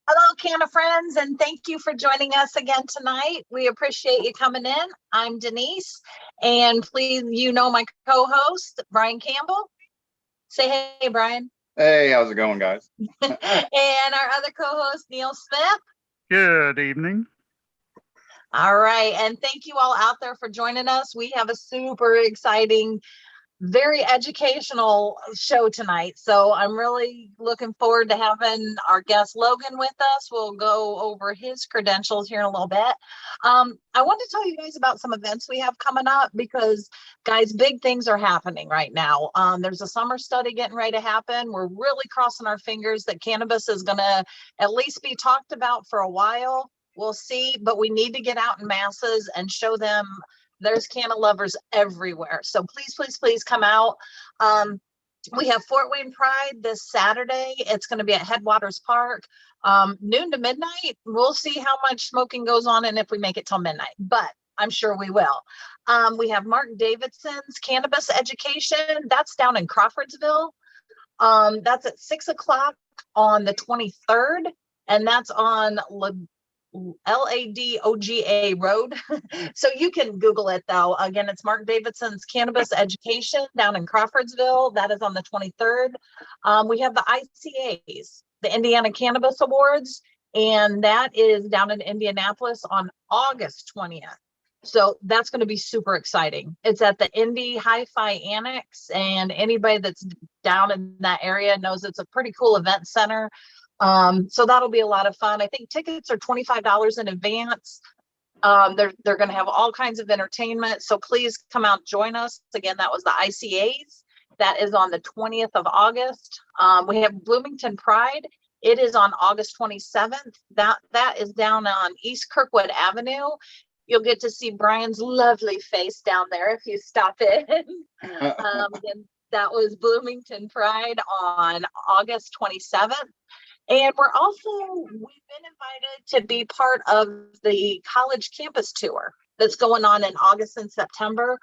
Hello, Canna friends, and thank you for joining us again tonight. We appreciate you coming in. I'm Denise, and please, my co-host, Brian Campbell. Say hey, Brian. Hey, how's it going, guys? And our other co-host, Neil Smith. Good evening. All right, and thank you all out there for joining us. We have a super exciting, very educational show tonight. So I'm really looking forward to having our guest Logan with us. We'll go over his credentials here in a little bit. I want to tell you guys about some events we have coming up because, guys, big things are happening right now. There's a summer study getting ready to happen. We're really crossing our fingers that cannabis is going to at least be talked about for a while. We'll see, but we need to get out in masses and show them there's canna lovers everywhere. So please come out. We have Fort Wayne Pride this Saturday. It's going to be at Headwaters Park, noon to midnight. We'll see how much smoking goes on and if we make it till midnight, but I'm sure we will. We have Mark Davidson's Cannabis Education. That's down in Crawfordsville. That's at 6:00 on the 23rd, and that's on Ladoga Road. So you can Google it though. Again, it's Mark Davidson's Cannabis Education down in Crawfordsville. That is on the 23rd. We have the ICAs, the Indiana Cannabis Awards, and that is down in Indianapolis on August 20th. So that's going to be super exciting. It's at the Indy Hi-Fi Annex, and anybody that's down in that area knows it's a pretty cool event center. So that'll be a lot of fun. I think tickets are $25 in advance. They're going to have all kinds of entertainment. So please come out, join us. Again, that was the ICAs. That is on the 20th of August. We have Bloomington Pride. It is on August 27th. That is down on East Kirkwood Avenue. You'll get to see Brian's lovely face down there if you stop in. Again, that was Bloomington Pride on August 27th. And we've been invited to be part of the college campus tour that's going on in August and September.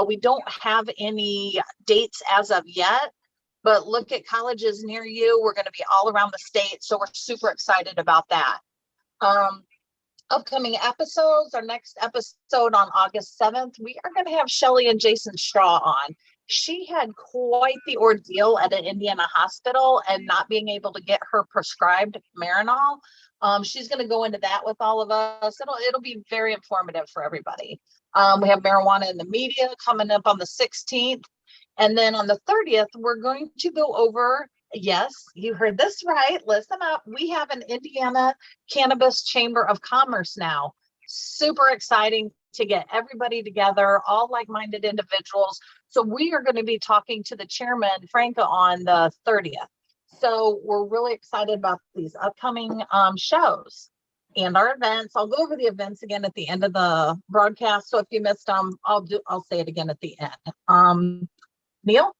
We don't have any dates as of yet, but look at colleges near you. We're going to be all around the state, so we're super excited about that. Upcoming episodes, our next episode on August 7th, we are going to have Shelly and Jason Straw on. She had quite the ordeal at an Indiana hospital and not being able to get her prescribed Marinol. She's going to go into that with all of us. It'll be very informative for everybody. We have marijuana in the media coming up on the 16th. And then on the 30th, we're going to go over, yes, you heard this right. Listen up. We have an Indiana Cannabis Chamber of Commerce now. Super exciting to get everybody together, all like-minded individuals. So we are going to be talking to the chairman, Franca, on the 30th. So we're really excited about these upcoming shows. and our events. I'll go over the events again at the end of the broadcast. So if you missed them, I'll say it again at the end. Neil,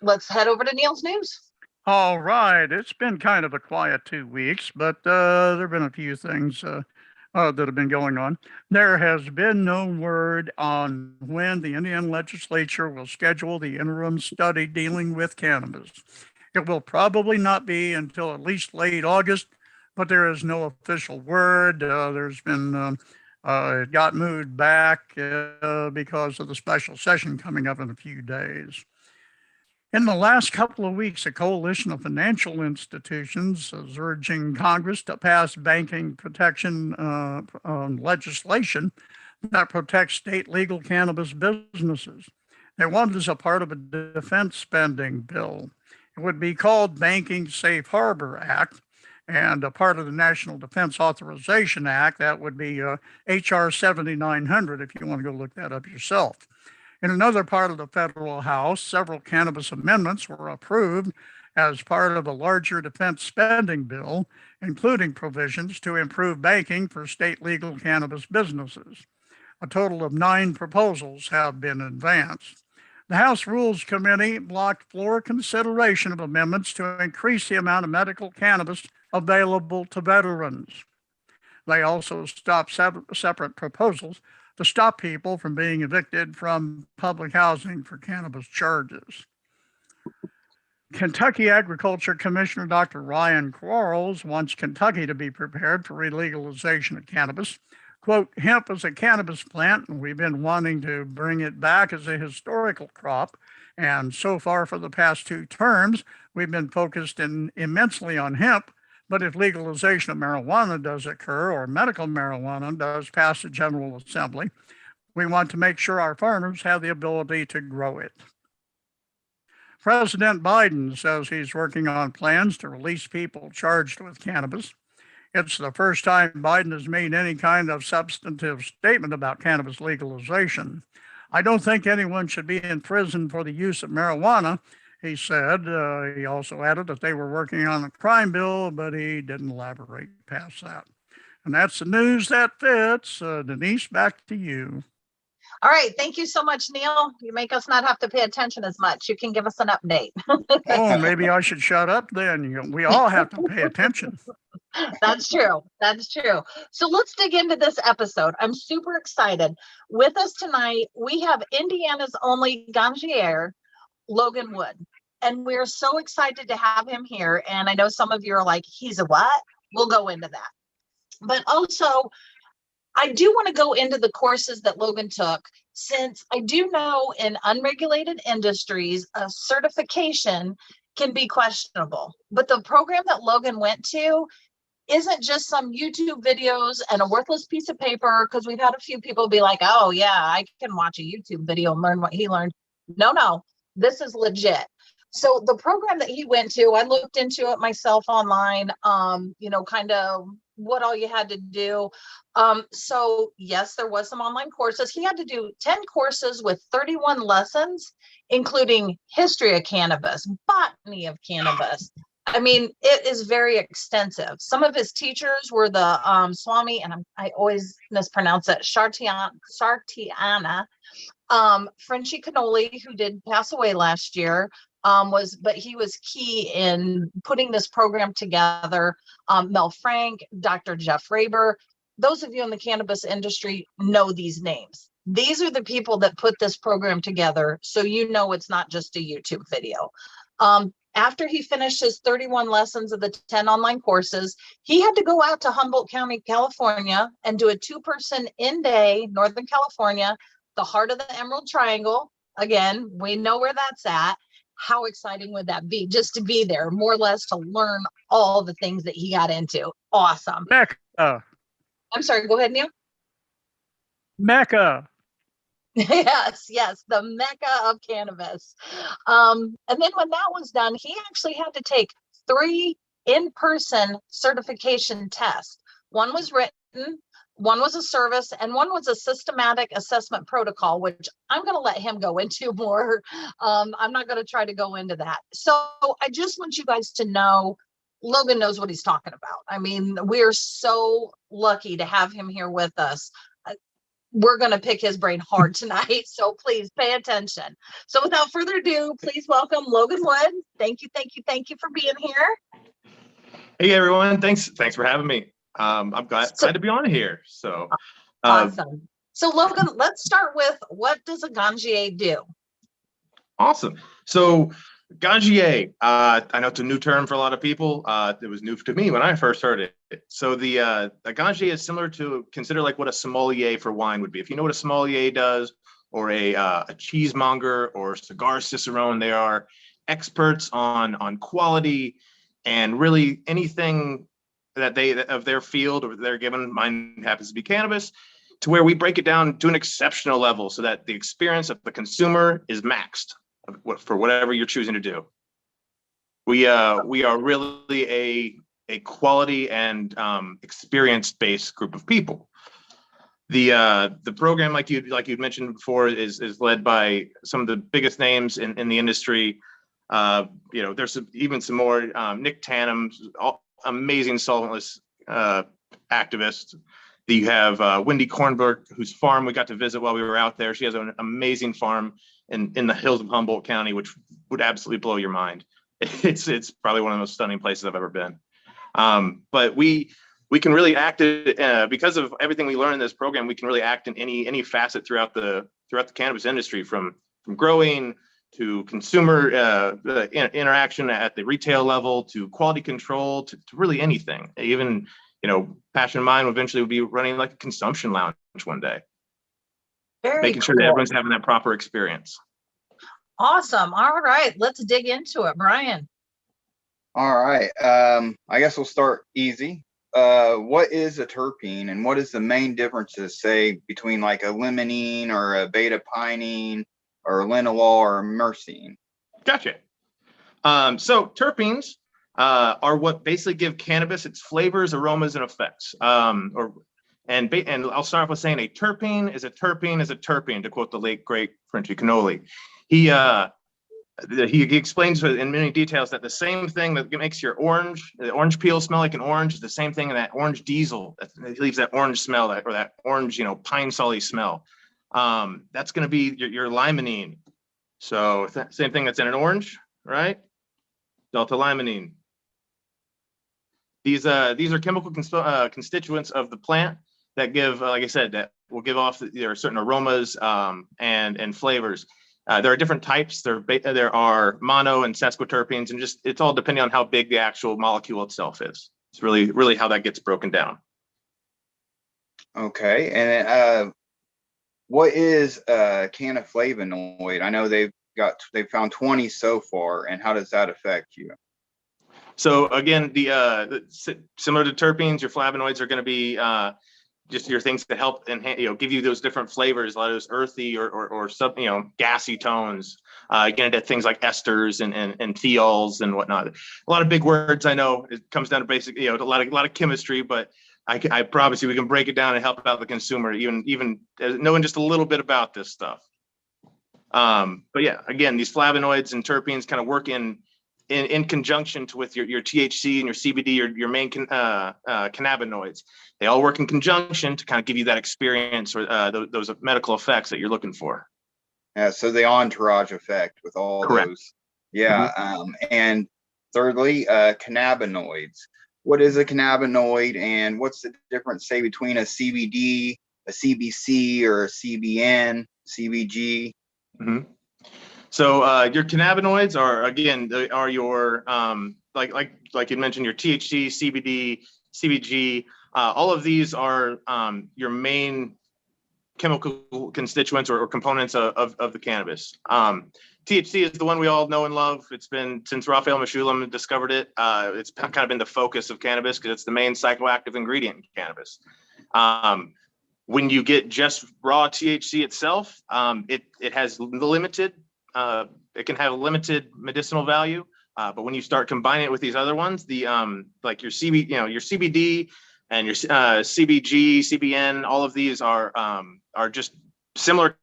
let's head over to Neil's news. All right. It's been kind of a quiet 2 weeks, but there have been a few things that have been going on. There has been no word on when the Indiana legislature will schedule the interim study dealing with cannabis. It will probably not be until at least late August, but there is no official word. There's been it got moved back because of the special session coming up in a few days. In the last couple of weeks, a coalition of financial institutions is urging Congress to pass banking protection legislation that protects state legal cannabis businesses. They want it as a part of a defense spending bill. It would be called Banking Safe Harbor Act, and a part of the National Defense Authorization Act. That would be H.R. 7900, if you want to go look that up yourself. In another part of the federal House, several cannabis amendments were approved as part of a larger defense spending bill, including provisions to improve banking for state legal cannabis businesses. A total of 9 proposals have been advanced. The House Rules Committee blocked floor consideration of amendments to increase the amount of medical cannabis available to veterans. They also stopped separate proposals to stop people from being evicted from public housing for cannabis charges. Kentucky Agriculture Commissioner Dr. Ryan Quarles wants Kentucky to be prepared for relegalization of cannabis. Quote, hemp is a cannabis plant, and we've been wanting to bring it back as a historical crop. And so far for the past 2 terms, we've been focused immensely on hemp. But if legalization of marijuana does occur, or medical marijuana does pass the General Assembly, we want to make sure our farmers have the ability to grow it. President Biden says he's working on plans to release people charged with cannabis. It's the first time Biden has made any kind of substantive statement about cannabis legalization. I don't think anyone should be in prison for the use of marijuana, he said. He also added that they were working on a crime bill, but he didn't elaborate past that. And that's the news that fits. Denise, back to you. All right. Thank you so much, Neil. You make us not have to pay attention as much. You can give us an update. Oh, maybe I should shut up then. We all have to pay attention. That's true. That's true. So let's dig into this episode. I'm super excited. With us tonight, we have Indiana's only Ganjier, Logan Wood. And we're so excited to have him here. And I know some of you are like, he's a what? We'll go into that. But also, I do want to go into the courses that Logan took, since I do know in unregulated industries, a certification can be questionable. But the program that Logan went to isn't just some YouTube videos and a worthless piece of paper, because we've had a few people be like, oh, yeah, I can watch a YouTube video and learn what he learned. No, this is legit. So the program that he went to, I looked into it myself online, kind of what all you had to do. So yes, there was some online courses. He had to do 10 courses with 31 lessons, including history of cannabis, botany of cannabis. I mean, it is very extensive. Some of his teachers were the Swami, and I always mispronounce it, Sartiana, Frenchie Cannoli, who did pass away last year, but he was key in putting this program together. Mel Frank, Dr. Jeff Raber. Those of you in the cannabis industry know these names. These are the people that put this program together, so you know it's not just a YouTube video. After he finished his 31 lessons of the 10 online courses, he had to go out to Humboldt County, California, and do a 2-person in-day, Northern California, the heart of the Emerald Triangle. Again, we know where that's at. How exciting would that be, just to be there, more or less to learn all the things that he got into? Awesome. Mecca. I'm sorry, go ahead, Neil. Mecca. Yes, the Mecca of cannabis. And then when that was done, he actually had to take 3 in-person certification tests. One was written, one was a service, and one was a systematic assessment protocol, which I'm going to let him go into more. I'm not going to try to go into that. So I just want you guys to know Logan knows what he's talking about. I mean, we're so lucky to have him here with us. We're going to pick his brain hard tonight, so please pay attention. So without further ado, please welcome Logan Wood. Thank you for being here. Hey everyone, thanks for having me. I'm glad to be on here. So awesome. So Logan, let's start with, what does a Ganjier do? Awesome. So Ganjier, I know it's a new term for a lot of people. It was new to me when I first heard it. So the a Ganjier is similar to, consider like what a sommelier for wine would be. If you know what a sommelier does, or a cheesemonger or cigar cicerone, they are experts on quality and really anything that of their field or they're given. Mine happens to be cannabis, to where we break it down to an exceptional level so that the experience of the consumer is maxed for whatever you're choosing to do. We are really a quality and experience-based group of people. The program, like you'd mentioned before, is led by some of the biggest names in the industry. There's even some more. Nick Tannum, amazing solventless activist. You have Wendy Kornberg, whose farm we got to visit while we were out there. She has an amazing farm in the hills of Humboldt County, which would absolutely blow your mind. It's probably one of the most stunning places I've ever been. But we can really act because of everything we learn in this program. We can really act in any facet throughout the cannabis industry, from growing to consumer interaction at the retail level, to quality control, to really anything. Even, Passion of Mine eventually will be running like a consumption lounge one day. Making sure that everyone's having that proper experience. Awesome. All right, let's dig into it, Brian. All right. I guess we'll start easy. What is a terpene, and what is the main differences, say, between like a limonene or a beta pinene or a linalool or a myrcene? Gotcha. So terpenes are what basically give cannabis its flavors, aromas, and effects. And I'll start off with saying a terpene is a terpene is a terpene, to quote the late great Frenchy Cannoli. He explains in many details that the same thing that makes the orange peel smell like an orange, is the same thing in that orange diesel that leaves that orange smell, or that orange, pine solly smell. That's going to be your limonene. So same thing that's in an orange, right? Delta limonene. These are chemical constituents of the plant that give, like I said, that will give off certain aromas and flavors. There are different types. There are mono and sesquiterpenes, and it's all depending on how big the actual molecule itself is. It's really how that gets broken down. Okay, and what is a cannaflavonoid? I know they've found 20 so far, and how does that affect you? So again, similar to terpenes, your flavonoids are going to be just your things that help and give you those different flavors, a lot of those earthy or some gassy tones. Again, to things like esters and thiols and whatnot. A lot of big words. I know it comes down to basic, a lot of chemistry, but I promise you we can break it down and help out the consumer, even knowing just a little bit about this stuff. But yeah, again, these flavonoids and terpenes kind of work in conjunction with your THC and your CBD, your main cannabinoids. They all work in conjunction to kind of give you that experience or those medical effects that you're looking for. Yeah, so the entourage effect with all Correct. those. Yeah, and thirdly, cannabinoids. What is a cannabinoid, and what's the difference, say, between a CBD, a CBC, or a CBN, CBG? Mm-hmm. So your cannabinoids are your like you mentioned, your THC, CBD, CBG. All of these are your main chemical constituents or components of the cannabis. THC is the one we all know and love. It's been since Raphael Mechoulam discovered it. It's kind of been the focus of cannabis because it's the main psychoactive ingredient in cannabis. When you get just raw THC itself, it has limited. It can have limited medicinal value, but when you start combining it with these other ones, the like your CBD and your CBG, CBN, all of these are just similar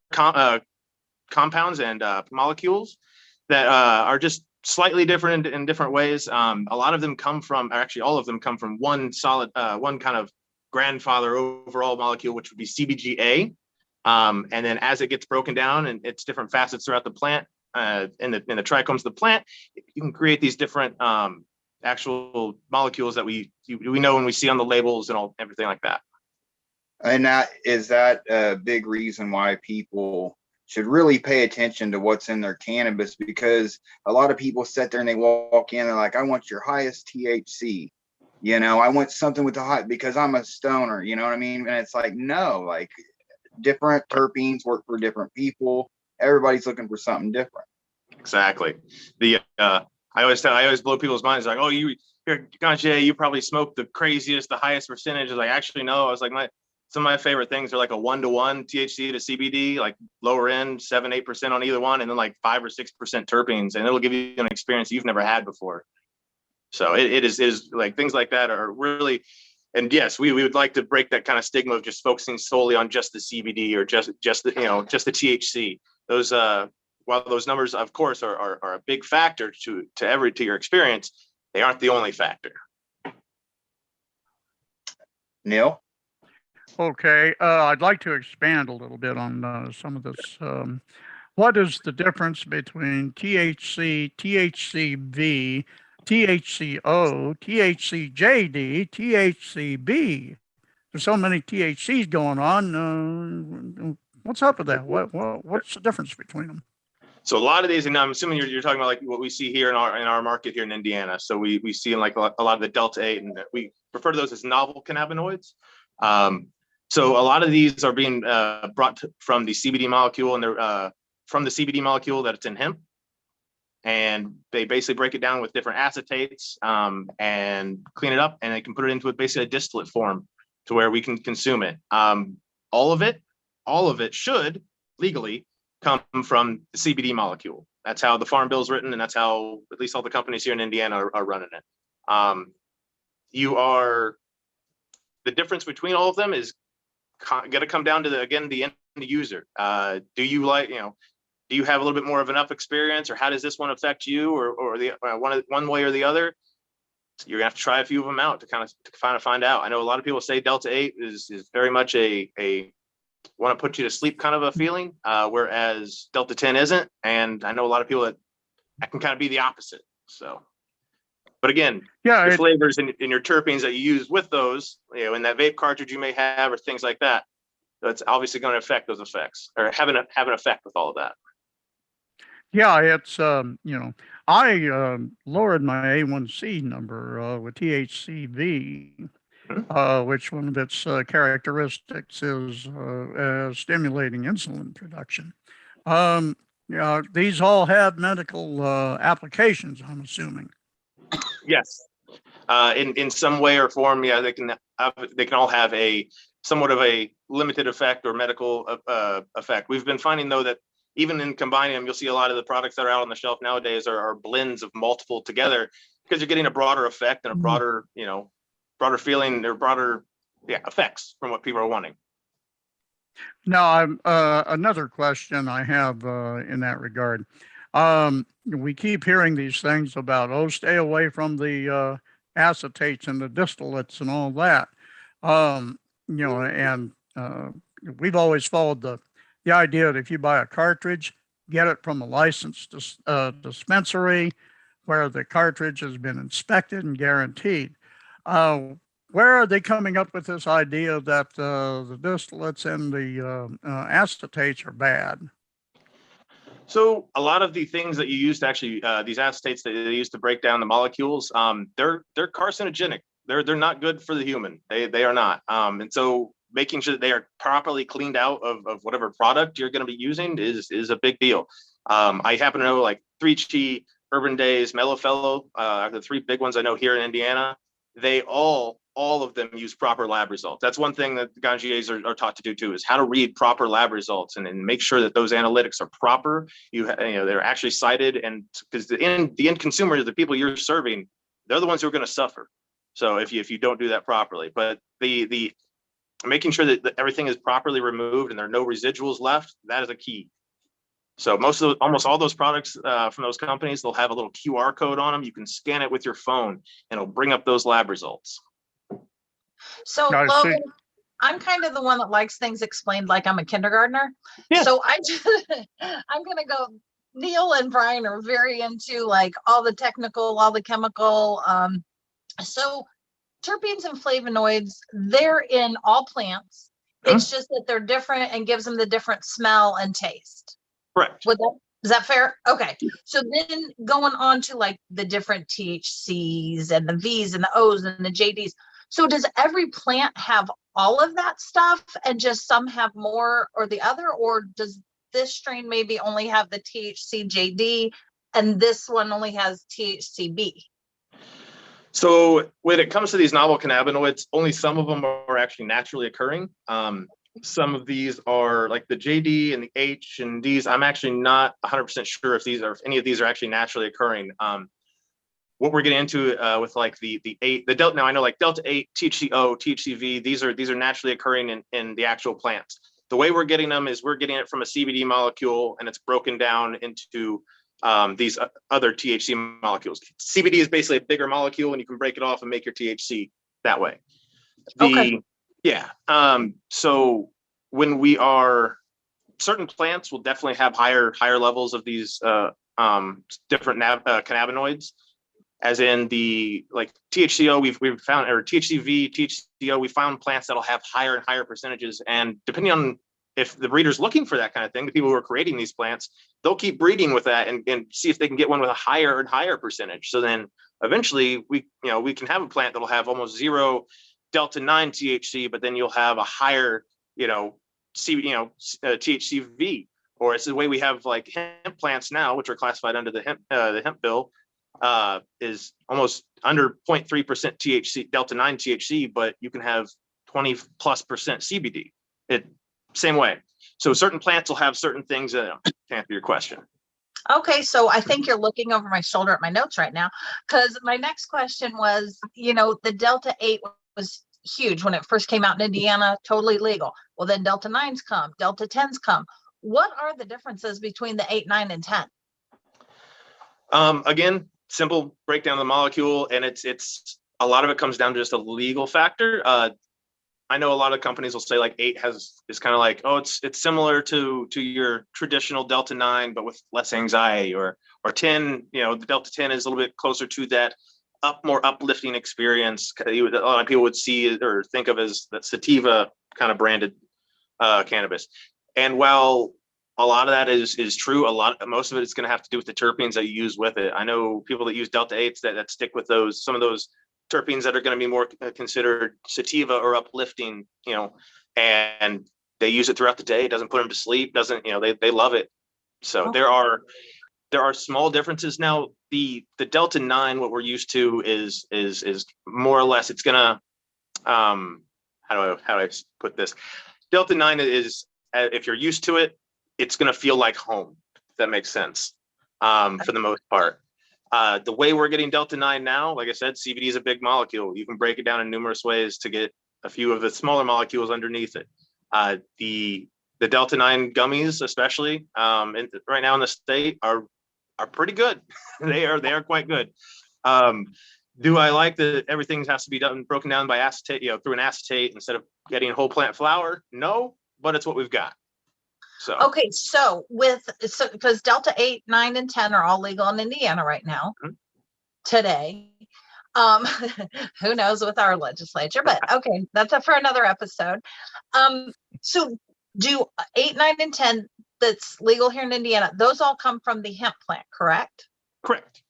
compounds and molecules that are just slightly different in different ways. A lot of them come from, actually all of them come from one kind of grandfather overall molecule, which would be CBGA. And then as it gets broken down and its different facets throughout the plant, in the trichomes of the plant, you can create these different actual molecules that we know when we see on the labels and everything like that. And that is that a big reason why people should really pay attention to what's in their cannabis, because a lot of people sit there and they walk in and they're like, I want your highest THC. I want something with the high because I'm a stoner, you know what I mean? And it's like, no, like different terpenes work for different people. Everybody's looking for something different. Exactly. I always blow people's minds like, oh, you're Ganjier, you probably smoke the craziest, the highest percentages. Like, actually, no. I was like, some of my favorite things are like a 1-to-1 THC to CBD, like lower end 7-8% on either one, and then like 5 or 6% terpenes, and it'll give you an experience you've never had before. So it is like things like that are really, and yes, we would like to break that kind of stigma of just focusing solely on just the CBD or just the THC. Those while those numbers of course are a big factor to your experience, they aren't the only factor. Neil? Okay, I'd like to expand a little bit on some of this. What is the difference between THC, THCV, THCO, THCJD, THCB? There's so many THCs going on. What's up with that? What's the difference between them? So a lot of these, and I'm assuming you're talking about like what we see here in our market here in Indiana. So we see in like a lot of the Delta 8, and we refer to those as novel cannabinoids. So a lot of these are being brought from the CBD molecule, and they're from the CBD molecule that it's in hemp. And they basically break it down with different acetates and clean it up, and they can put it into basically a distillate form to where we can consume it. All of it should legally come from the CBD molecule. That's how the Farm Bill is written, and that's how at least all the companies here in Indiana are running it. The difference between all of them is got to come down to the end user. Do you have a little bit more of enough experience, or how does this one affect you, or the one way or the other? You're gonna have to try a few of them out to find out. I know a lot of people say Delta 8 is very much a want to put you to sleep kind of a feeling, whereas Delta 10 isn't. And I know a lot of people that can kind of be the opposite. So, but again, your flavors and your terpenes that you use with those, in that vape cartridge you may have, or things like that, that's obviously going to affect those effects, or have an effect with all of that. Yeah, it's I lowered my A1C number with THCV, which one of its characteristics is stimulating insulin production. These all have medical applications, I'm assuming. Yes, in some way or form, yeah, they can all have a somewhat of a limited effect or medical effect. We've been finding though that even in combining them, you'll see a lot of the products that are out on the shelf nowadays are blends of multiple together, because you're getting a broader effect and a broader feeling, or broader effects from what people are wanting. Now, another question I have in that regard. We keep hearing these things about, stay away from the acetates and the distillates and all that. And we've always followed the idea that if you buy a cartridge, get it from a licensed dispensary where the cartridge has been inspected and guaranteed. Where are they coming up with this idea that the distillates and the acetates are bad? So a lot of the things that you use to actually these acetates that they use to break down the molecules, they're carcinogenic. They're not good for the human. They are not. And so making sure that they are properly cleaned out of whatever product you're going to be using is a big deal. I happen to know like 3Chi, Urban Days, Mellow Fellow, the three big ones I know here in Indiana. They all of them use proper lab results. That's one thing that Ganjiers are taught to do too, is how to read proper lab results and make sure that those analytics are proper. They're actually cited, and because the end consumer, the people you're serving, they're the ones who are going to suffer. So if you don't do that properly, but the making sure that everything is properly removed and there are no residuals left, that is a key. So almost all those products from those companies, they'll have a little QR code on them. You can scan it with your phone and it'll bring up those lab results. So I see. Logan, I'm kind of the one that likes things explained like I'm a kindergartner. Yeah. So I'm going to go, Neil and Brian are very into like all the technical, all the chemical. So terpenes and flavonoids, they're in all plants. It's just that they're different and gives them the different smell and taste. Correct. Is that fair? Okay. So then going on to like the different THCs and the Vs and the Os and the JDs. So does every plant have all of that stuff and just some have more or the other? Or does this strain maybe only have the THC JD and this one only has THCB? So when it comes to these novel cannabinoids, only some of them are actually naturally occurring. Some of these are like the JD and the H and Ds. I'm actually not 100% sure if any of these are actually naturally occurring. What we're getting into with like the Delta, now I know like Delta 8, THCO, THCV, these are naturally occurring in the actual plants. The way we're getting them is we're getting it from a CBD molecule and it's broken down into these other THC molecules. CBD is basically a bigger molecule and you can break it off and make your THC that way. Okay. Yeah. So when certain plants will definitely have higher levels of these different cannabinoids, as in the like THCO, we've found, or THCV, THCO, we found plants that'll have higher and higher percentages. And depending on if the breeder's looking for that kind of thing, the people who are creating these plants, they'll keep breeding with that and see if they can get one with a higher and higher percentage. So then eventually we can have a plant that'll have almost zero Delta 9 THC, but then you'll have a higher, THCV. Or it's the way we have like hemp plants now, which are classified under the hemp bill, is almost under 0.3% THC, Delta 9 THC, but you can have 20+% CBD. Same way. So certain plants will have certain things to answer your question. Okay, so I think you're looking over my shoulder at my notes right now, because my next question was, the Delta 8 was huge when it first came out in Indiana, totally legal. Well, then Delta 9s come, Delta 10s come. What are the differences between the 8, 9, and 10? Again, simple breakdown of the molecule, and it's a lot of it comes down to just a legal factor. I know a lot of companies will say like 8 is kind of like, oh, it's similar to your traditional Delta 9, but with less anxiety, or 10, the Delta 10 is a little bit closer to that more uplifting experience. A lot of people would see or think of as that sativa kind of branded cannabis. And while a lot of that is true, most of it is going to have to do with the terpenes that you use with it. I know people that use Delta 8s that stick with some of those terpenes that are going to be more considered sativa or uplifting, and they use it throughout the day. It doesn't put them to sleep. They love it. So there are small differences. Now the Delta 9, what we're used to is more or less, it's gonna, how do I put this? Delta 9 is, if you're used to it, it's gonna feel like home, if that makes sense, for the most part. The way we're getting Delta 9 now, like I said, CBD is a big molecule. You can break it down in numerous ways to get a few of the smaller molecules underneath it. The Delta 9 gummies, especially right now in the state, are pretty good. They are quite good. Do I like that everything has to be broken down by acetate, through an acetate instead of getting whole plant flower? No, but it's what we've got. So okay, so because Delta 8, 9, and 10 are all legal in Indiana right now, today. Who knows with our legislature, but okay, that's for another episode. So do 8, 9, and 10 that's legal here in Indiana, those all come from the hemp plant, correct? Correct.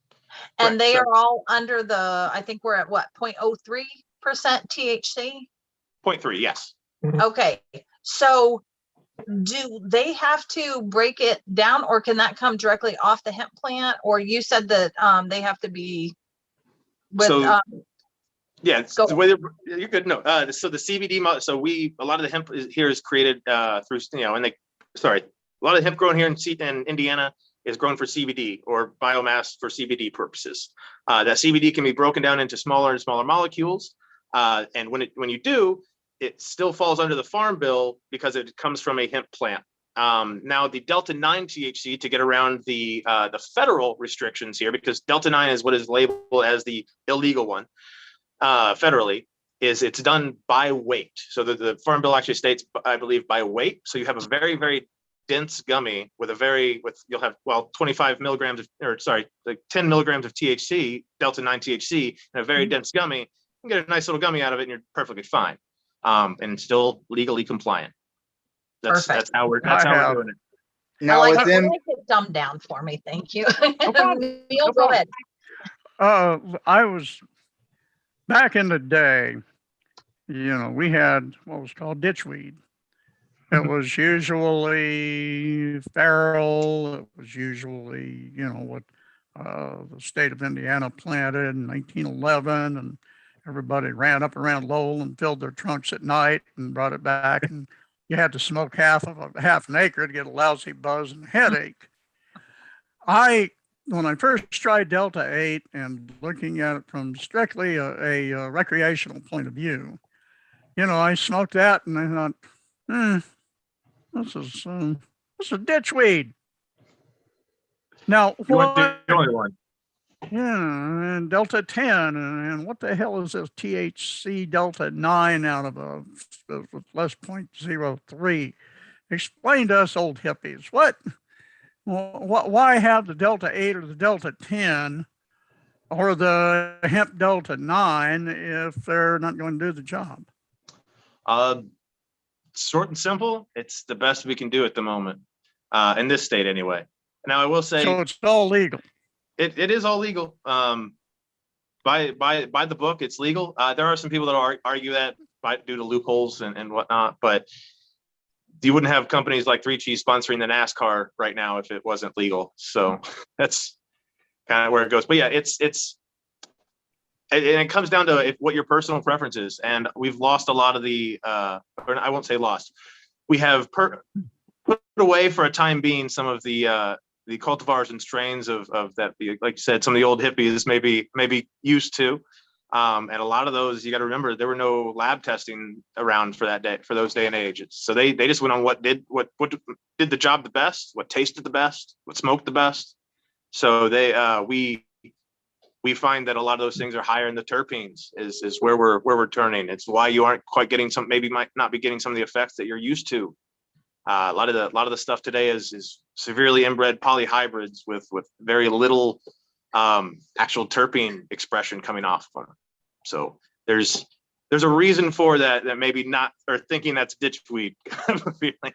And they are all under I think we're at what, 0.03% THC? 0.3, yes. Okay, so do they have to break it down, or can that come directly off the hemp plant? Or you said that they have to be with yeah, you're good. No, so the CBD, so a lot of the hemp here is created through, a lot of hemp grown here in Indiana is grown for CBD or biomass for CBD purposes. That CBD can be broken down into smaller and smaller molecules. And when you do, it still falls under the Farm Bill because it comes from a hemp plant. Now the Delta 9 THC, to get around the federal restrictions here, because Delta 9 is what is labeled as the illegal one federally, is it's done by weight. So the Farm Bill actually states, I believe, by weight. So you have a very, very dense gummy with you'll have 25 milligrams of, or sorry, like 10 milligrams of THC, Delta 9 THC, and a very dense gummy. You can get a nice little gummy out of it, and you're perfectly fine, and still legally compliant. That's how we're doing it. Now I with like them, it dumbed down for me. Thank you. problem. Neil, go ahead. I was back in the day, we had what was called ditchweed. It was usually feral. It was usually, what the state of Indiana planted in 1911, and everybody ran up around Lowell and filled their trunks at night and brought it back. And you had to smoke half an acre to get a lousy buzz and headache. When I first tried Delta 8 and looking at it from strictly a recreational point of view, I smoked that and I thought, this is ditchweed. Now, You weren't the only one. Yeah, and Delta 10, and what the hell is this THC Delta 9 out of a less 0.03? Explain to us old hippies, why have the Delta 8 or the Delta 10 or the hemp Delta 9 if they're not going to do the job? Short and simple, it's the best we can do at the moment, in this state anyway. Now, I will say, so it's all legal. It is all legal. By the book, it's legal. There are some people that argue that due to loopholes and whatnot, but you wouldn't have companies like 3 Cheese sponsoring the NASCAR right now if it wasn't legal. So that's kind of where it goes. But yeah, and it comes down to what your personal preference is. And we've lost a lot of or I won't say lost. We have put away for a time being some of the cultivars and strains of that, like you said, some of the old hippies maybe used to. And a lot of those, you got to remember, there were no lab testing around for those day and age. So they just went on what did the job the best, what tasted the best, what smoked the best. So we find that a lot of those things are higher in the terpenes is where we're turning. It's why you aren't quite getting might not be getting some of the effects that you're used to. A lot of the stuff today is severely inbred polyhybrids with very little actual terpene expression coming off of them. So there's a reason for that maybe not, or thinking that's ditchweed kind of a feeling.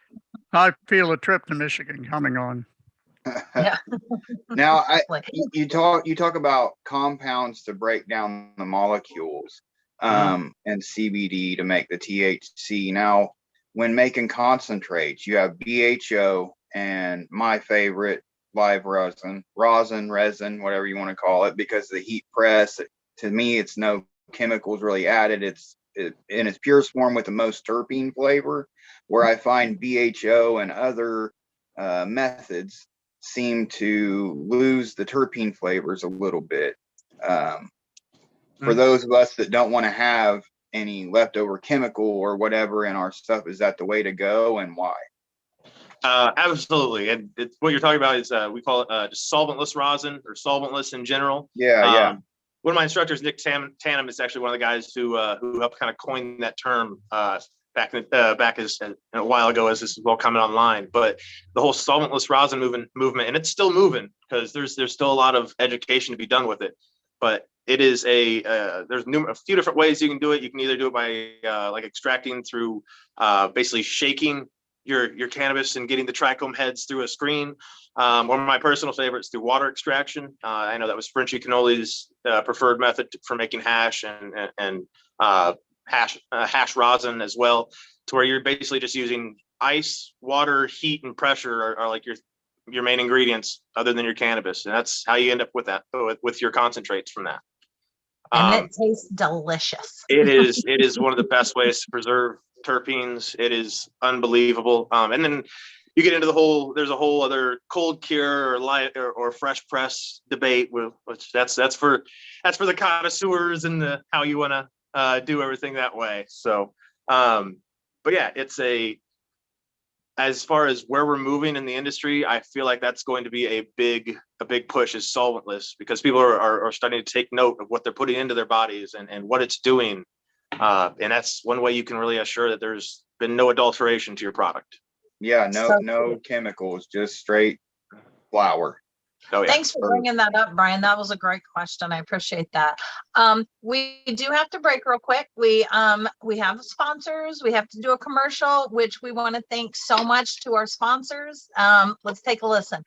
I feel a trip to Michigan coming on. Yeah. Now, you talk about compounds to break down the molecules, and CBD to make the THC. Now, when making concentrates, you have BHO and my favorite, live resin, whatever you want to call it, because the heat press. To me, it's no chemicals really added. It's in its purest form with the most terpene flavor. Where I find BHO and other methods seem to lose the terpene flavors a little bit. For those of us that don't want to have any leftover chemical or whatever in our stuff, is that the way to go, and why? Absolutely. And what you're talking about is we call it just solventless rosin, or solventless in general. Yeah. One of my instructors, Nick Tannum, is actually one of the guys who helped kind of coin that term back as a while ago, as this is all coming online. But the whole solventless rosin movement, and it's still moving because there's still a lot of education to be done with it. But it is there's a few different ways you can do it. You can either do it by like extracting through basically shaking your cannabis and getting the trichome heads through a screen, or my personal favorite is through water extraction. I know that was Frenchy Cannoli's preferred method for making hash and hash rosin as well, to where you're basically just using ice, water, heat, and pressure are like your main ingredients other than your cannabis, and that's how you end up with that with your concentrates from that. And it tastes delicious. It is one of the best ways to preserve terpenes. It is unbelievable. And then you get into there's a whole other cold cure or light or fresh press debate, which that's for the connoisseurs and how you want to do everything that way. So, but yeah, as far as where we're moving in the industry, I feel like that's going to be a big push is solventless, because people are starting to take note of what they're putting into their bodies and what it's doing. And that's one way you can really assure that there's been no adulteration to your product. Yeah, So no chemicals, just straight flower. Oh yeah. thanks for bringing that up, Brian. That was a great question. I appreciate that. We do have to break real quick. We have sponsors. We have to do a commercial, which we want to thank so much to our sponsors. Let's take a listen.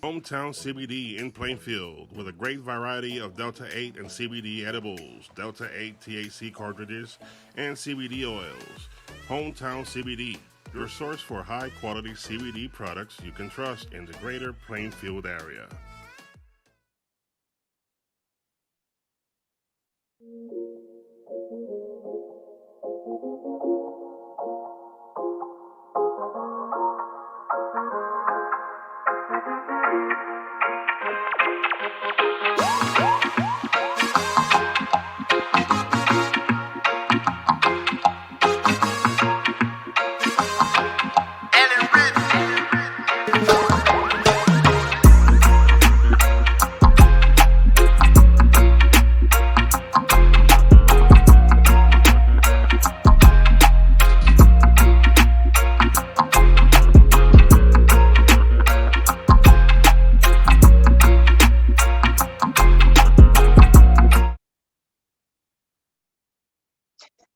Hometown CBD in Plainfield, with a great variety of Delta 8 and CBD edibles, Delta 8 THC cartridges, and CBD oils. Hometown CBD, your source for high quality CBD products you can trust in the greater Plainfield area.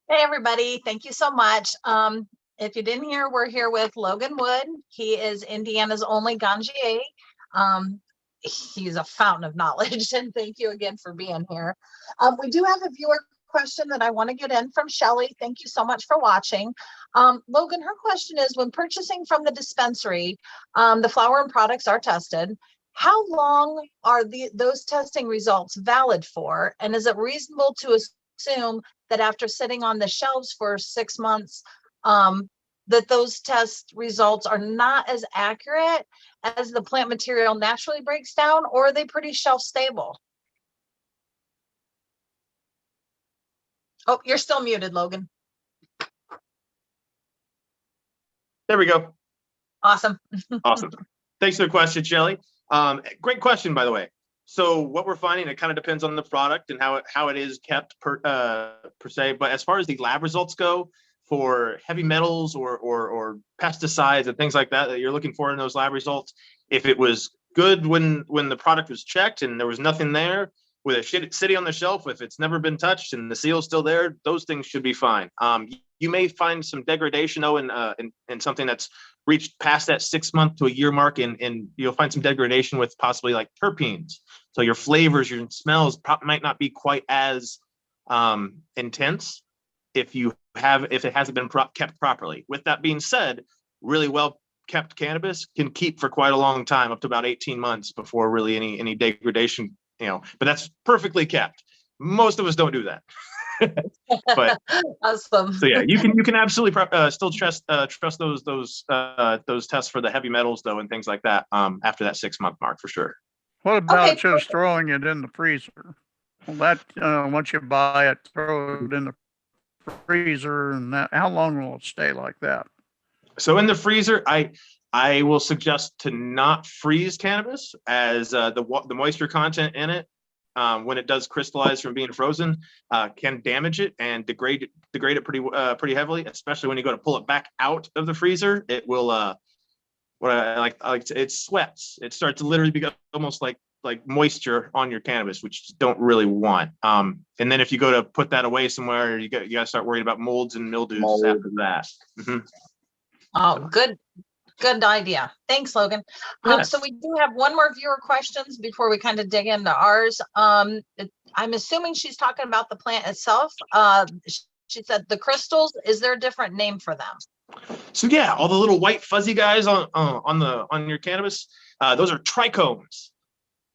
Hey, everybody. Thank you so much. If you didn't hear, we're here with Logan Wood. He is Indiana's only Ganjier. He's a fountain of knowledge, and thank you again for being here. We do have a viewer question that I want to get in from Shelly. Thank you so much for watching. Logan, her question is, when purchasing from the dispensary, the flower and products are tested. How long are those testing results valid for? And is it reasonable to assume that after sitting on the shelves for 6 months, that those test results are not as accurate as the plant material naturally breaks down, or are they pretty shelf stable? Oh, you're still muted, Logan. There we go. Awesome. Awesome. Thanks for the question, Shelly. Great question, by the way. So what we're finding, it kind of depends on the product and how it is kept per se. But as far as the lab results go, for heavy metals or pesticides and things like that you're looking for in those lab results, if it was good when the product was checked and there was nothing there, with it sitting on the shelf, if it's never been touched and the seal's still there, those things should be fine. You may find some degradation though in something that's reached past that 6 month to a year mark, and you'll find some degradation with possibly like terpenes. So your flavors, your smells might not be quite as intense if it hasn't been kept properly. With that being said, really well kept cannabis can keep for quite a long time, up to about 18 months before really any degradation, but that's perfectly kept. Most of us don't do that. But awesome. So yeah, you can absolutely still trust those tests for the heavy metals though and things like that after that 6 month mark for sure. What about just throwing it in the freezer? Well, that once you buy it, throw it in the freezer, and how long will it stay like that? So in the freezer, I will suggest to not freeze cannabis, as the moisture content in it, when it does crystallize from being frozen, can damage it and degrade it pretty heavily, especially when you go to pull it back out of the freezer. It will it sweats. It starts to literally become almost like moisture on your cannabis, which you don't really want. And then if you go to put that away somewhere, you got to start worrying about molds and mildews after that. Mm-hmm. Oh, good idea. Thanks, Logan. Yes. So we do have one more viewer questions before we kind of dig into ours. I'm assuming she's talking about the plant itself. She said the crystals, is there a different name for them? So yeah, all the little white fuzzy guys on your cannabis, those are trichomes.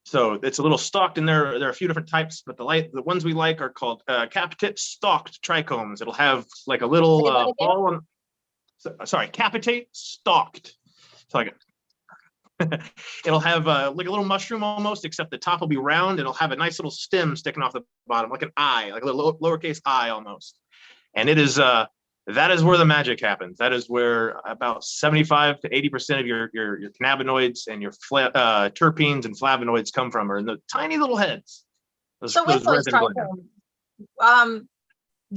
So it's a little stalked, and there are a few different types, but the ones we like are called capitate stalked trichomes. It'll have like a little ball on. Sorry, capitate stalked. So like it'll have like a little mushroom almost, except the top will be round. It'll have a nice little stem sticking off the bottom, like an eye, like a little lowercase I almost. And it is that is where the magic happens. That is where about 75 to 80% of your cannabinoids and your terpenes and flavonoids come from, are in the tiny little heads. So with those trichomes,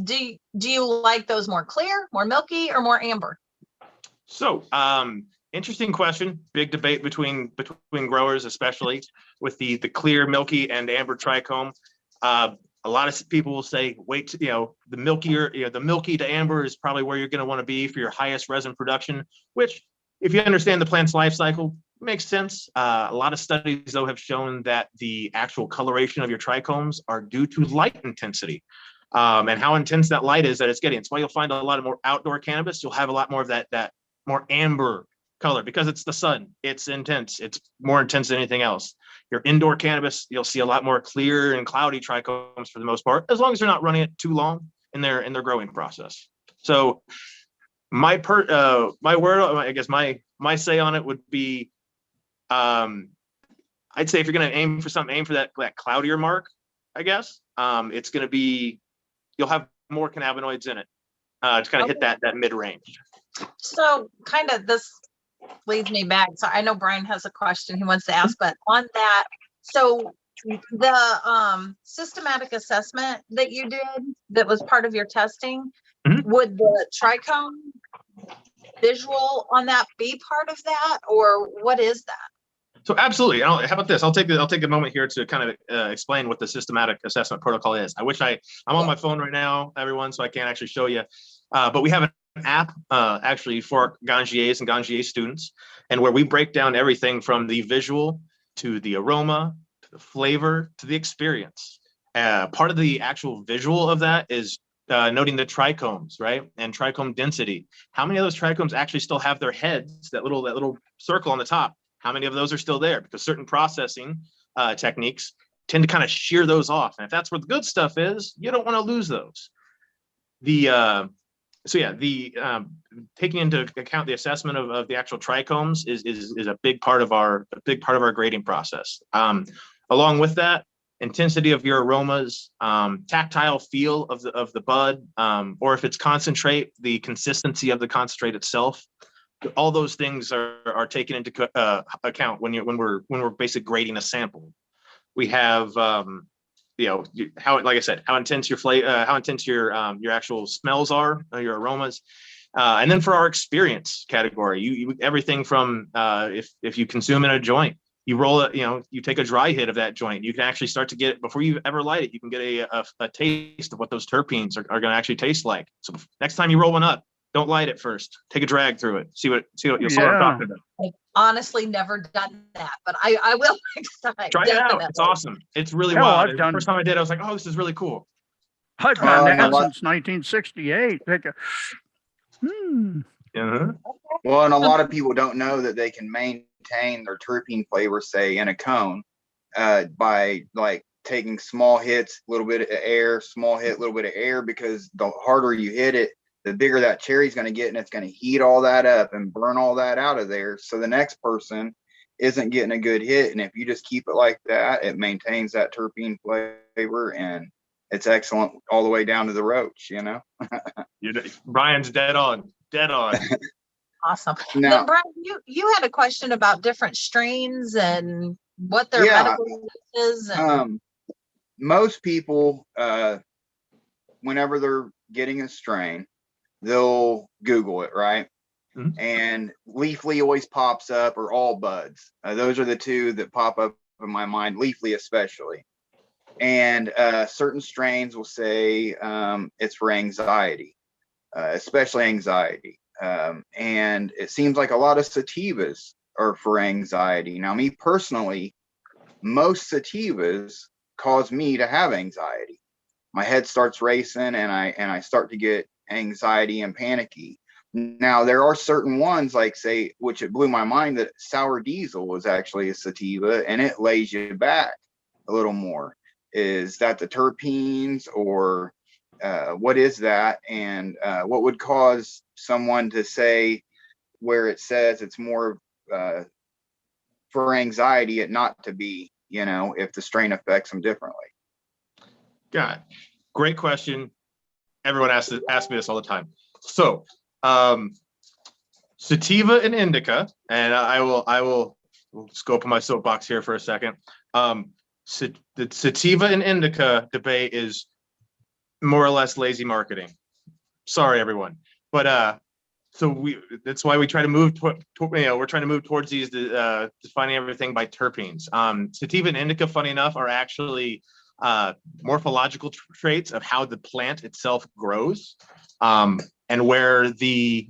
do you like those more clear, more milky, or more amber? So interesting question. Big debate between growers, especially with the clear, milky, and amber trichome. A lot of people will say, wait, the milkier, the milky to amber is probably where you're going to want to be for your highest resin production, which, if you understand the plant's life cycle, makes sense. A lot of studies, though, have shown that the actual coloration of your trichomes are due to light intensity. And how intense that light is that it's getting. It's why you'll find a lot of more outdoor cannabis. You'll have a lot more of that more amber color, because it's the sun. It's intense. It's more intense than anything else. Your indoor cannabis, you'll see a lot more clear and cloudy trichomes for the most part, as long as they're not running it too long in their growing process. So my word, I guess my say on it would be, I'd say if you're going to aim for something, aim for that cloudier mark, I guess. It's going to be, you'll have more cannabinoids in it to kind of hit that mid range. So kind of this leads me back. So I know Brian has a question he wants to ask, but on that, so the systematic assessment that you did that was part of your testing, would the trichome visual on that be part of that, or what is that? So absolutely. How about this? I'll take a moment here to kind of explain what the systematic assessment protocol is. I'm on my phone right now, everyone, so I can't actually show you. But we have an app actually for Ganjiers and Ganjier students, and where we break down everything from the visual to the aroma to the flavor to the experience. Part of the actual visual of that is noting the trichomes, right? And trichome density. How many of those trichomes actually still have their heads, that little circle on the top? How many of those are still there? Because certain processing techniques tend to kind of shear those off. And if that's where the good stuff is, you don't want to lose those. Taking into account the assessment of the actual trichomes is a big part of our grading process. Along with that, intensity of your aromas, tactile feel of the bud, or if it's concentrate, the consistency of the concentrate itself. All those things are taken into account when we're basically grading a sample. We have how, like I said, how intense your flavor, how intense your actual smells are, your aromas, and then for our experience category, you everything from if you consume in a joint, you roll it, you take a dry hit of that joint, you can actually start to get, before you ever light it, you can get a taste of what those terpenes are going to actually taste like. So next time you roll one up, don't light it first. Take a drag through it. See what you'll see what I'm talking about. I've honestly never done that, but I will next time. Try it out. It's awesome. It's really wild. The first time I did, I was like, oh, this is really cool. I've done that since 1968. Well, and a lot of people don't know that they can maintain their terpene flavor, say, in a cone by like taking small hits, a little bit of air, small hit, a little bit of air, because the harder you hit it, the bigger that cherry is going to get, and it's going to heat all that up and burn all that out of there. So the next person isn't getting a good hit. And if you just keep it like that, it maintains that terpene flavor, and it's excellent all the way down to the roach, Brian's dead on. Awesome. Now, then Brian, you had a question about different strains and what their medical use is. Most people, whenever they're getting a strain, they'll Google it, right? Mm-hmm. And Leafly always pops up, or All Buds. Those are the two that pop up in my mind, Leafly especially. And certain strains will say it's for anxiety, especially anxiety. And it seems like a lot of sativas are for anxiety. Now, me personally, most sativas cause me to have anxiety. My head starts racing, and I start to get anxiety and panicky. Now there are certain ones, like say, which it blew my mind, that sour diesel was actually a sativa, and it lays you back a little more. Is that the terpenes, or what is that? And what would cause someone to say, where it says it's more for anxiety, it not to be, if the strain affects them differently? Got it. Great question. Everyone asks me this all the time. So, sativa and indica, and I will just go up on my soapbox here for a second. The sativa and indica debate is more or less lazy marketing. Sorry, everyone, but so that's why we try to move we're trying to move towards these defining everything by terpenes. Sativa and indica, funny enough, are actually morphological traits of how the plant itself grows, and where the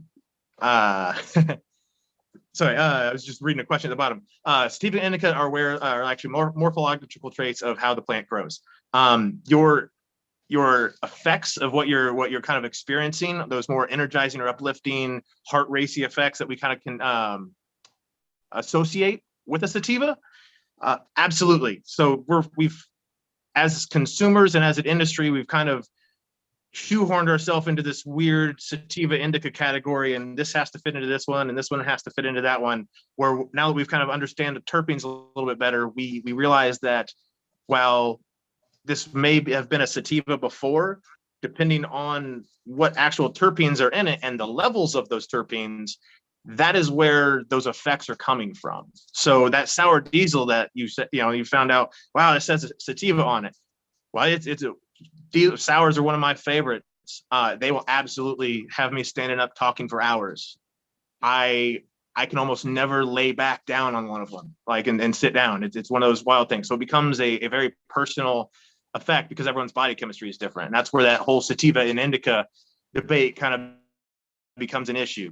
sorry, I was just reading a question at the bottom. Sativa and indica are actually more morphological traits of how the plant grows. Your effects of what you're kind of experiencing, those more energizing or uplifting, heart racy effects that we kind of can associate with a sativa, absolutely. So we've as consumers and as an industry, we've kind of shoehorned ourselves into this weird sativa indica category, and this has to fit into this one, and this one has to fit into that one. Where now that we've kind of understand the terpenes a little bit better, we realize that while this may have been a sativa before, depending on what actual terpenes are in it and the levels of those terpenes, that is where those effects are coming from. So that sour diesel that you said, you found out, wow, it says sativa on it. Well, sours are one of my favorites. They will absolutely have me standing up talking for hours. I can almost never lay back down on one of them, and sit down. It's one of those wild things. So it becomes a very personal effect because everyone's body chemistry is different. And that's where that whole sativa and indica debate kind of becomes an issue.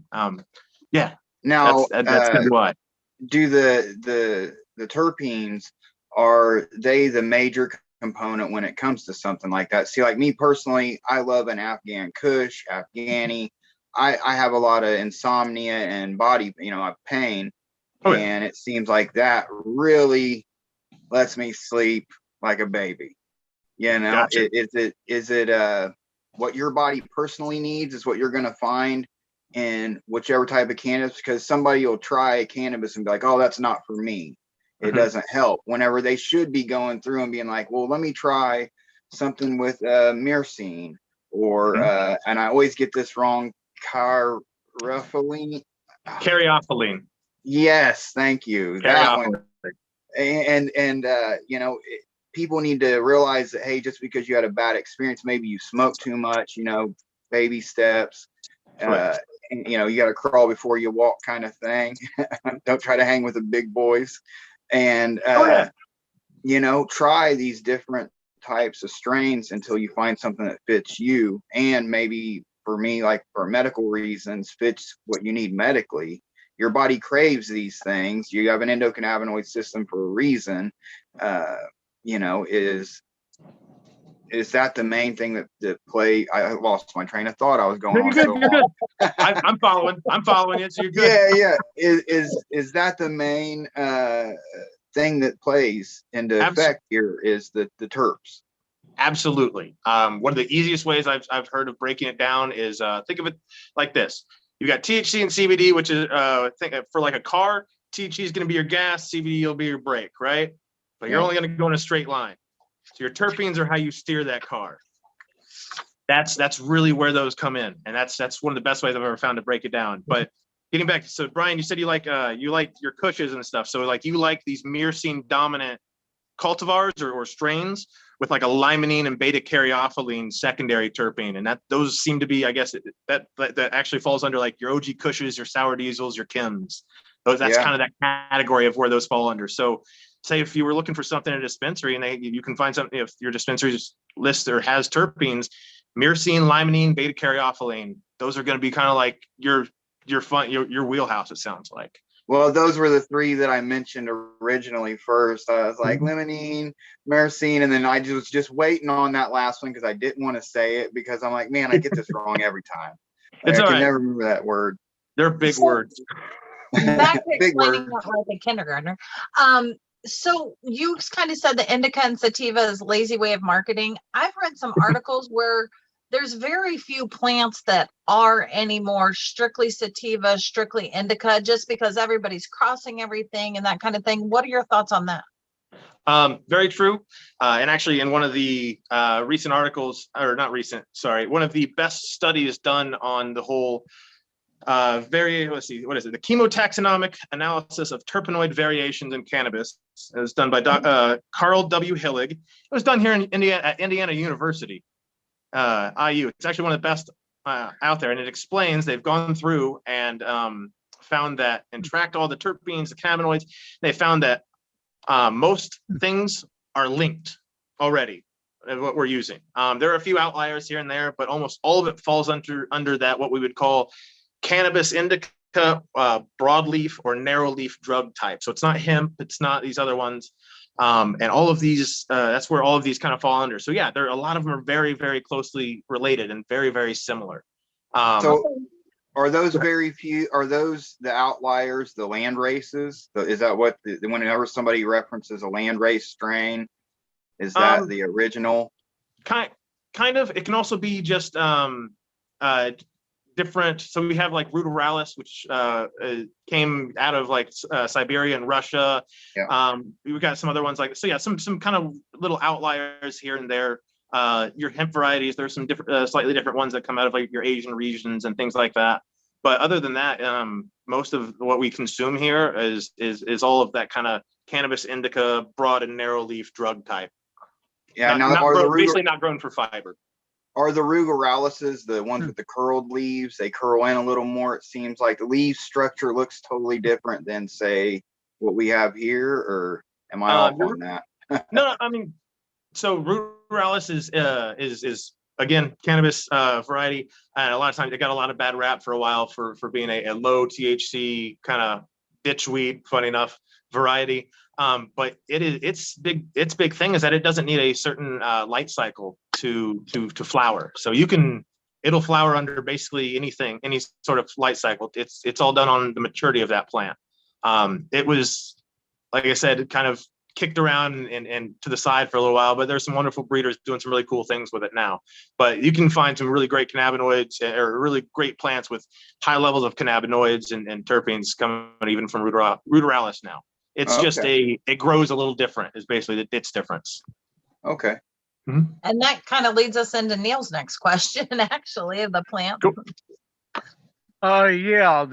Yeah. Now, that's what. Do the terpenes, are they the major component when it comes to something like that? See, like me personally, I love an Afghan Kush, Afghani. I have a lot of insomnia and body, pain. Oh, yeah. And it seems like that really lets me sleep like a baby. Gotcha. Is it what your body personally needs is what you're going to find in whichever type of cannabis? Because somebody will try cannabis and be like, oh, that's not for me. It doesn't help, whenever they should be going through and being like, well, let me try something with myrcene, or and I always get this wrong, caryophyllene. Yes, thank you. That one. And people need to realize that, hey, just because you had a bad experience, maybe you smoked too much, baby steps. You got to crawl before you walk, kind of thing. Don't try to hang with the big boys. And try these different types of strains until you find something that fits you, and maybe for me, like for medical reasons, fits what you need medically. Your body craves these things. You have an endocannabinoid system for a reason. Is that the main thing that play? I lost my train of thought. I was going on. You're good. I'm following it. So you're good. Yeah. Is that the main thing that plays into effect here? Is the terps? Absolutely. One of the easiest ways I've heard of breaking it down is think of it like this. You got THC and CBD, which is think for like a car. THC is going to be your gas. CBD will be your brake, right? But you're only going to go in a straight line. So your terpenes are how you steer that car. That's really where those come in, and that's one of the best ways I've ever found to break it down. But getting back, so Brian, you said you like your Kushes and stuff. So like you like these myrcene dominant cultivars or strains with like a limonene and beta caryophyllene secondary terpene, and those seem to be, I guess, that actually falls under like your OG Kushes, your sour diesels, your Kims. That's kind of that category of where those fall under. So say if you were looking for something in a dispensary and you can find something, if your dispensary lists or has terpenes, myrcene, limonene, beta caryophyllene, those are going to be kind of like your wheelhouse, it sounds like. Well, those were the three that I mentioned originally first. I was like limonene, myrcene, and then I was just waiting on that last one because I didn't want to say it, because I'm like, man, I get this wrong every time. It's I all can right. never remember that word. They're big words. Back to Big explaining word. it like a kindergartner. So you kind of said the indica and sativa is lazy way of marketing. I've read some articles where there's very few plants that are anymore strictly sativa, strictly indica, just because everybody's crossing everything and that kind of thing. What are your thoughts on that? Very true. And actually, in one of the recent articles, or not recent, sorry, one of the best studies done on the whole let's see, what is it? The chemotaxonomic analysis of terpenoid variations in cannabis. It was done by Carl W. Hillig. It was done here in Indiana, at Indiana University, IU. It's actually one of the best out there, and it explains they've gone through and found that and tracked all the terpenes, the cannabinoids. They found that most things are linked already of what we're using. There are a few outliers here and there, but almost all of it falls under that what we would call cannabis indica, broadleaf or narrowleaf drug type. So it's not hemp, it's not these other ones. And all of these, that's where all of these kind of fall under. So yeah, a lot of them are very, very closely related and very, very similar. So are those very few, are those the outliers, the land races? Is that what, whenever somebody references a land race strain, is that the original? Kind of. It can also be just different. So we have like ruderalis, which came out of like Siberia and Russia. Yeah. We've got some other ones like, so yeah, some kind of little outliers here and there. Your hemp varieties, there's some different, slightly different ones that come out of like your Asian regions and things like that. But other than that, most of what we consume here is all of that kind of cannabis indica, broad and narrow leaf drug type. Yeah. Now, basically not grown for fiber. Are the rugeralises the ones with the curled leaves? They curl in a little more. It seems like the leaf structure looks totally different than, say, what we have here. Or am I off on that? No, I mean, so ruderalis is again cannabis variety, and a lot of times it got a lot of bad rap for a while for being a low THC kind of ditchweed, funny enough, variety. But its big thing is that it doesn't need a certain light cycle to flower. So it'll flower under basically anything, any sort of light cycle. It's all done on the maturity of that plant. It was, like I said, kind of kicked around and to the side for a little while, but there's some wonderful breeders doing some really cool things with it now. But you can find some really great cannabinoids or really great plants with high levels of cannabinoids and terpenes coming even from ruderalis now. It's just it grows a little different is basically its difference. Okay. Mm-hmm. And that kind of leads us into Neil's next question, actually, of the plant. Cool. Yeah,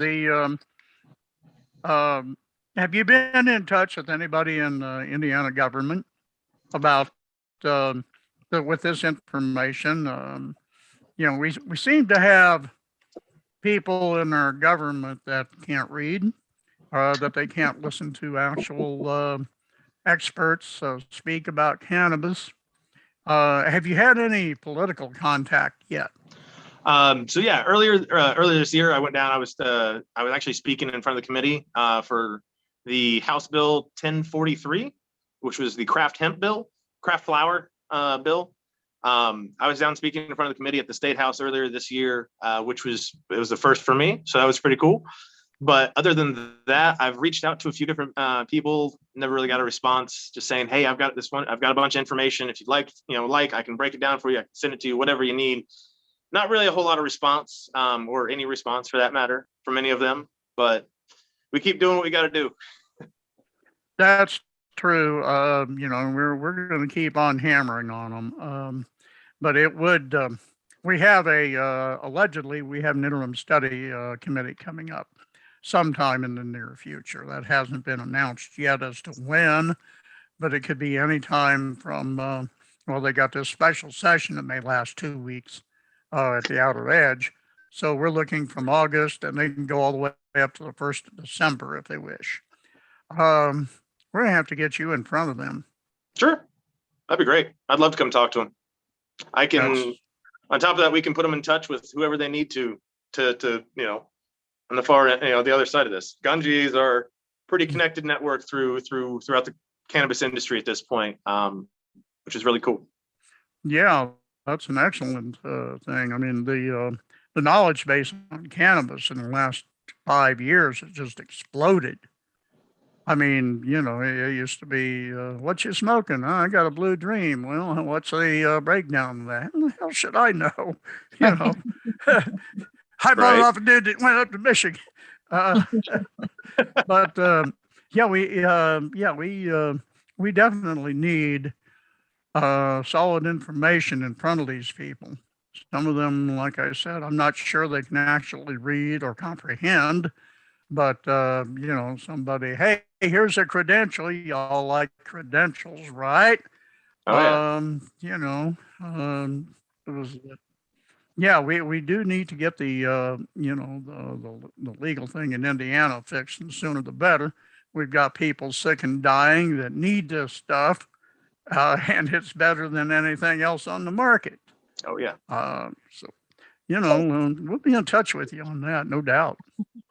have you been in touch with anybody in the Indiana government about with this information? We seem to have people in our government that can't read, that they can't listen to actual experts speak about cannabis. Have you had any political contact yet? So yeah, earlier this year, I went down. I was actually speaking in front of the committee for the House Bill 1043, which was the craft flower bill. I was down speaking in front of the committee at the State House earlier this year, which was the first for me. So that was pretty cool. But other than that, I've reached out to a few different people, never really got a response, just saying, hey, I've got a bunch of information. If you'd like, I can break it down for you. I can send it to you, whatever you need. Not really a whole lot of response or any response for that matter from any of them, but we keep doing what we got to do. That's true. We're going to keep on hammering on them. But it would, we have allegedly we have an interim study committee coming up sometime in the near future. That hasn't been announced yet as to when, but it could be any time from, they got this special session that may last 2 weeks at the outer edge. So we're looking from August, and they can go all the way up to the 1st of December if they wish. We're going to have to get you in front of them. Sure. That'd be great. I'd love to come talk to them. I can, on top of that, we can put them in touch with whoever they need to on the far end, the other side of this. Ganjier is our pretty connected network throughout the cannabis industry at this point, which is really cool. Yeah, that's an excellent thing. I mean, the knowledge base on cannabis in the last 5 years has just exploded. I mean, it used to be, what you smoking? "Oh, I got a blue dream." Well, what's the breakdown of that? How the hell should I know? You know, I bought it Right. off a dude that went up to Michigan. Uh, but we definitely need solid information in front of these people. Some of them, like I said, I'm not sure they can actually read or comprehend. But somebody, hey, here's a credential. Y'all like credentials, right? Oh yeah. It was, yeah, we do need to get the legal thing in Indiana fixed, and the sooner the better. We've got people sick and dying that need this stuff, and it's better than anything else on the market. Oh yeah. So, we'll be in touch with you on that, no doubt.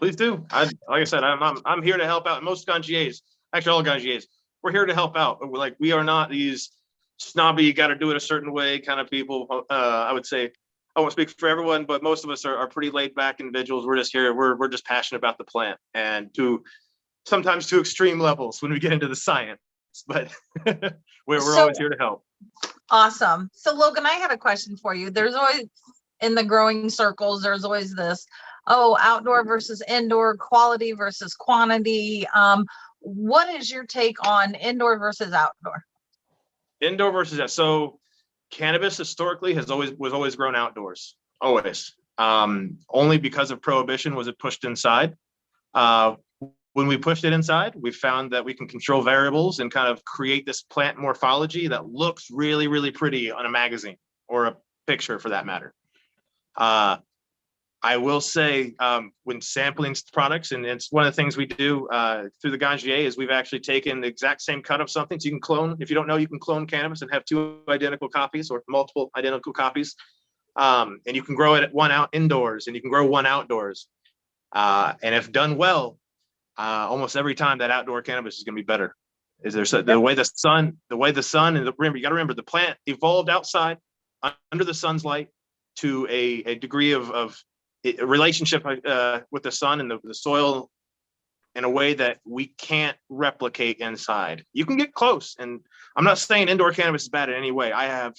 Please do. Like I said, I'm here to help out. Most Ganjiers, actually all Ganjiers, we're here to help out. We are not these snobby, got to do it a certain way kind of people. I would say, I won't speak for everyone, but most of us are pretty laid back individuals. We're just here. We're just passionate about the plant, and sometimes to extreme levels when we get into the science. But we're always here to help. Awesome. So Logan, I had a question for you. There's always, in the growing circles, there's always this, outdoor versus indoor, quality versus quantity. What is your take on indoor versus outdoor? Indoor versus that. So cannabis historically was always grown outdoors, always. Only because of prohibition was it pushed inside. When we pushed it inside, we found that we can control variables and kind of create this plant morphology that looks really, really pretty on a magazine or a picture for that matter. I will say, when sampling products, and it's one of the things we do through the Ganjier, is we've actually taken the exact same cut of something. So you can clone, if you don't know, you can clone cannabis and have 2 identical copies or multiple identical copies. And you can grow it one out indoors and you can grow one outdoors. And if done well, almost every time that outdoor cannabis is going to be better. The way the sun, and remember, you got to remember the plant evolved outside under the sun's light to a degree of a relationship with the sun and the soil in a way that we can't replicate inside. You can get close, and I'm not saying indoor cannabis is bad in any way. I've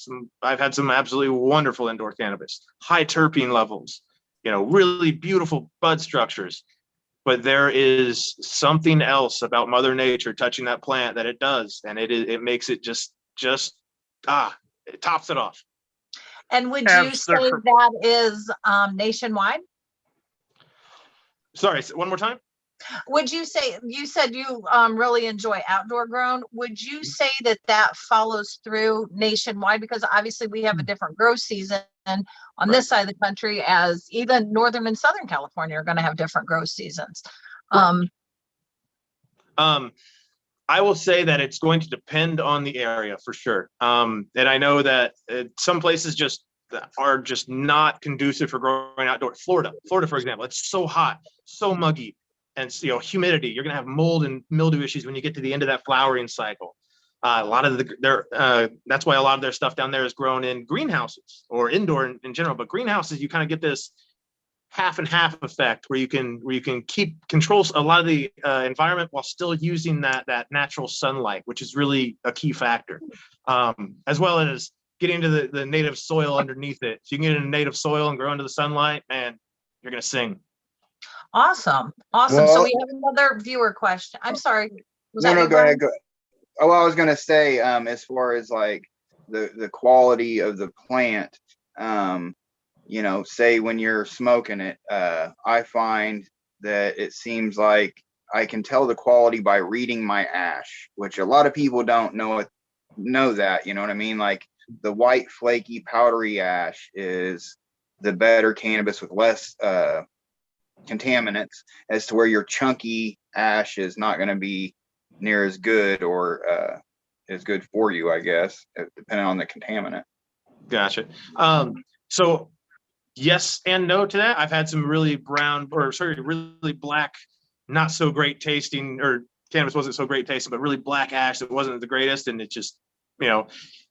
had some absolutely wonderful indoor cannabis, high terpene levels, really beautiful bud structures. But there is something else about Mother Nature touching that plant that it does, and it makes it just it tops it off. And would you say that is nationwide? Sorry, one more time. Would you say, you said you really enjoy outdoor grown? Would you say that follows through nationwide? Because obviously we have a different growth season on this side of the country, as even Northern and Southern California are going to have different growth seasons. I will say that it's going to depend on the area for sure. And I know that some places are just not conducive for growing outdoor. Florida, for example, it's so hot, so muggy, and humidity. You're gonna have mold and mildew issues when you get to the end of that flowering cycle. A lot of that's why a lot of their stuff down there is grown in greenhouses or indoor in general. But greenhouses, you kind of get this half and half effect where you can control a lot of the environment while still using that natural sunlight, which is really a key factor, as well as getting into the native soil underneath it. If you can get into native soil and grow into the sunlight, man, you're gonna sing. Awesome. Well, so we have another viewer question. I'm sorry. Go ahead. Oh, I was gonna say, as far as like the quality of the plant, say when you're smoking it, I find that it seems like I can tell the quality by reading my ash, which a lot of people don't know that, you know what I mean? Like the white, flaky, powdery ash is the better cannabis with less contaminants, as to where your chunky ash is not going to be near as good or as good for you, I guess, depending on the contaminant. Gotcha. So yes and no to that. I've had some really really black, not so great tasting, or cannabis wasn't so great tasting, but really black ash that wasn't the greatest. And it just,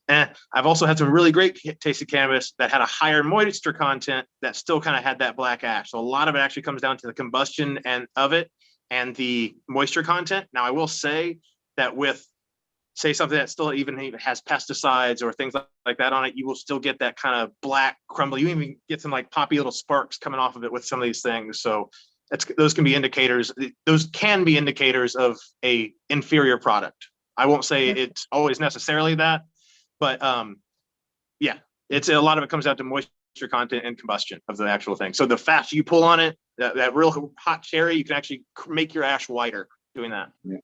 I've also had some really great tasty cannabis that had a higher moisture content that still kind of had that black ash. So a lot of it actually comes down to the combustion and of it and the moisture content. Now I will say that with say something that still even has pesticides or things like that on it, you will still get that kind of black crumble. You even get some like poppy little sparks coming off of it with some of these things. So those can be indicators. Those can be indicators of a inferior product. I won't say it's always necessarily that, but yeah, it's a lot of it comes down to moisture content and combustion of the actual thing. So the faster you pull on it, that real hot cherry, you can actually make your ash whiter doing that. Yeah.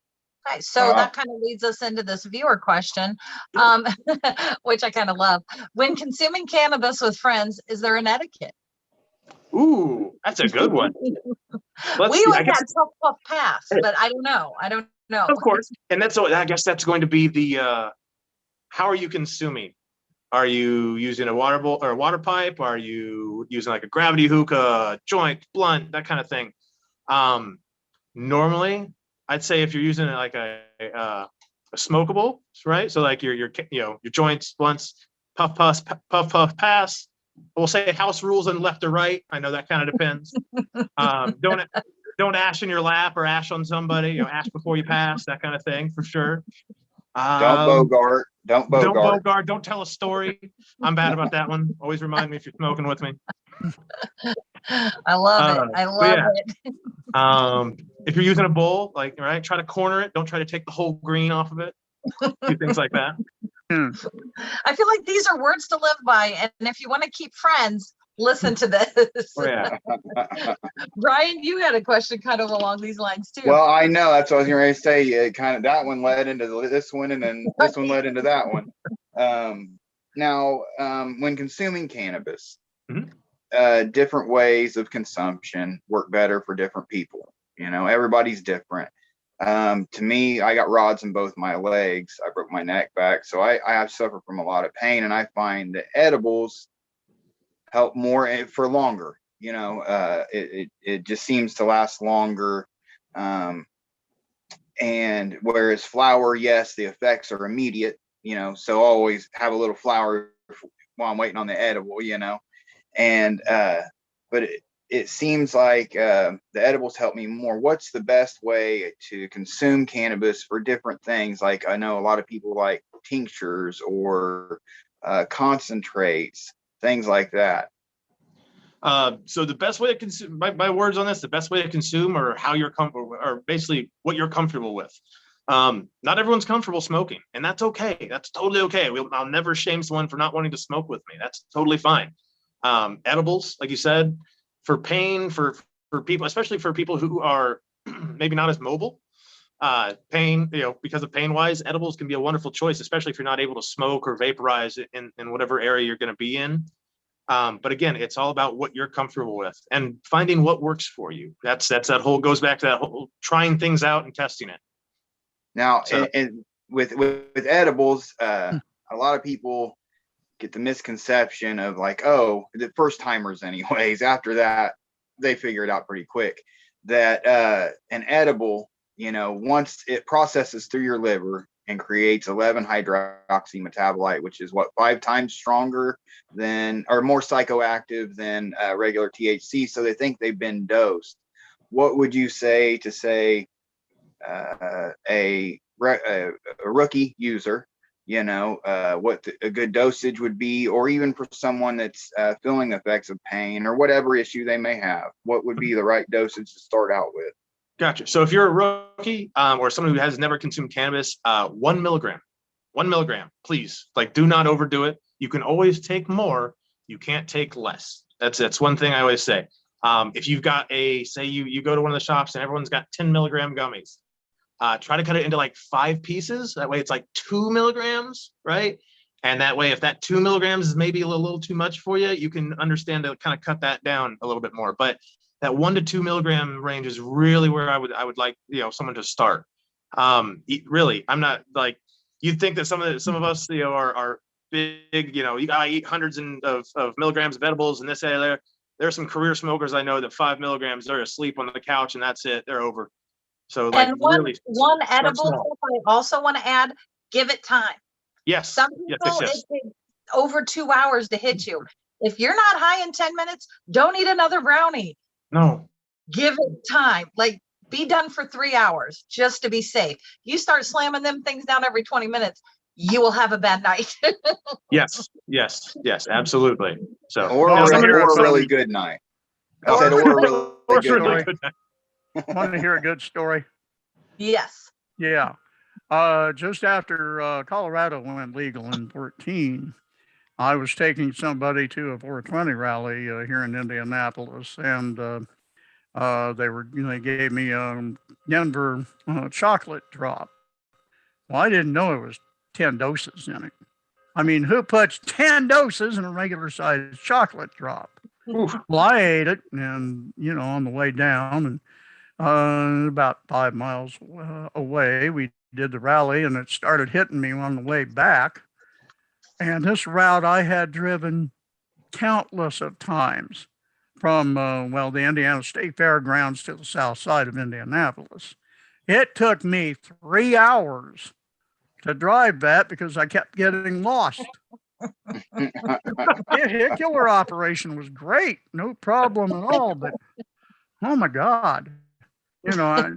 Okay, so that kind of leads us into this viewer question, which I kind of love. When consuming cannabis with friends, is there an etiquette? Ooh, that's a good one. Let's We see. would have puff pass, but I don't know. Of course, and I guess that's going to be the how are you consuming? Are you using a water bowl or a water pipe? Are you using like a gravity hookah, joint, blunt, that kind of thing? Normally, I'd say if you're using like a smokable, right? So like your joints, blunts, puff pass. We'll say house rules and left or right. I know that kind of depends. Don't ash in your lap or ash on somebody. Ash before you pass, that kind of thing for sure. Don't bogart. Don't bogart. Don't bogart. Don't tell a story. I'm bad about that one. Always remind me if you're smoking with me. I love it. I love it. If you're using a bowl, try to corner it. Don't try to take the whole green off of it. Do things like that. I feel like these are words to live by, and if you want to keep friends, listen to this. Oh, yeah. Brian, you had a question kind of along these lines too. Well, I know that's what I was going to say. It kind of that one led into this one, and then this one led into that one. Now, when consuming cannabis, different ways of consumption work better for different people. Everybody's different. To me, I got rods in both my legs. I broke my neck back, so I have suffered from a lot of pain, and I find that edibles help more for longer. It just seems to last longer. And whereas flower, yes, the effects are immediate, so always have a little flower while I'm waiting on the edible, and but it seems like the edibles help me more. What's the best way to consume cannabis for different things? Like I know a lot of people like tinctures or concentrates, things like that. So the best way to consume, my words on this, the best way to consume or how you're comfortable, or basically what you're comfortable with. Not everyone's comfortable smoking, and that's okay. That's totally okay. I'll never shame someone for not wanting to smoke with me. That's totally fine. Edibles, like you said, for pain, for people, especially for people who are maybe not as mobile, pain, because of pain wise, edibles can be a wonderful choice, especially if you're not able to smoke or vaporize in whatever area you're going to be in. But again, it's all about what you're comfortable with and finding what works for you. That's that whole goes back to that whole trying things out and testing it. Now, and with edibles, a lot of people get the misconception of like, oh, the first timers anyways, after that, they figure it out pretty quick that an edible, once it processes through your liver and creates 11-hydroxy metabolite, which is 5 times stronger than or more psychoactive than regular THC. So they think they've been dosed. What would you say to a rookie user, what a good dosage would be, or even for someone that's feeling effects of pain or whatever issue they may have, what would be the right dosage to start out with? Gotcha. So if you're a rookie or someone who has never consumed cannabis, 1 milligram, please, do not overdo it. You can always take more. You can't take less. That's one thing I always say. If you've got say you go to one of the shops and everyone's got 10 milligram gummies, try to cut it into 5 pieces. That way it's 2 milligrams, right? And that way, if that 2 milligrams is maybe a little too much for you, you can understand to kind of cut that down a little bit more. But that 1 to 2 milligram range is really where I would like someone to start. Really, I'm not you'd think that some of us are big. You gotta eat hundreds of milligrams of edibles and this and there. There are some career smokers I know that 5 milligrams, they're asleep on the couch and that's it. They're over. So and one really edible tip I also want to add: give it time. Yes. Some Yes, people, yes, yes. it takes over 2 hours to hit you. If you're not high in 10 minutes, don't eat another brownie. No. Give it time. Like, be done for 3 hours just to be safe. You start slamming them things down every 20 minutes, you will have a bad night. Yes, yes, yes, absolutely. So, Or, Well, some here or are a really some- good night. I Or said, a or a really- really Or good story. night. good night. Want to hear a good story? Yes. Yeah. Just after Colorado went legal in 14, I was taking somebody to a 420 rally here in Indianapolis, and they gave me a Denver chocolate drop. Well, I didn't know it was 10 doses in it. I mean, who puts 10 doses in a regular sized chocolate drop? Oof. Well, I ate it, and on the way down, and about 5 miles away, we did the rally, and it started hitting me on the way back. And this route I had driven countless of times from, the Indiana State Fairgrounds to the south side of Indianapolis. It took me 3 hours to drive that because I kept getting lost. The vehicular operation was great, no problem at all, but oh my God. Yeah,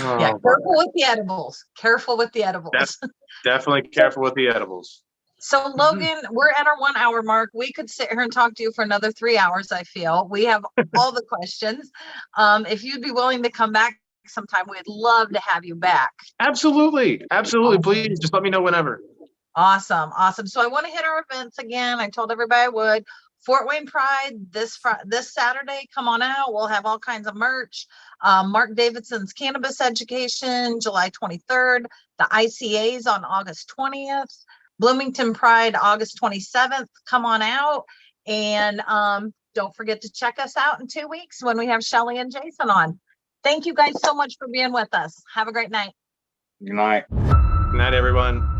Oh, careful with the edibles. Careful with the edibles. That's definitely careful with the edibles. So Logan, we're at our 1 hour mark. We could sit here and talk to you for another 3 hours, I feel. We have all the questions. If you'd be willing to come back sometime, we'd love to have you back. Absolutely. Absolutely. Please just let me know whenever. Awesome. Awesome. So I want to hit our events again. I told everybody I would. Fort Wayne Pride this Saturday. Come on out. We'll have all kinds of merch. Mark Davidson's Cannabis Education, July 23rd. The ICAs on August 20th. Bloomington Pride, August 27th. Come on out. And don't forget to check us out in 2 weeks when we have Shelly and Jason on. Thank you guys so much for being with us. Have a great night. Good night. Good night, everyone.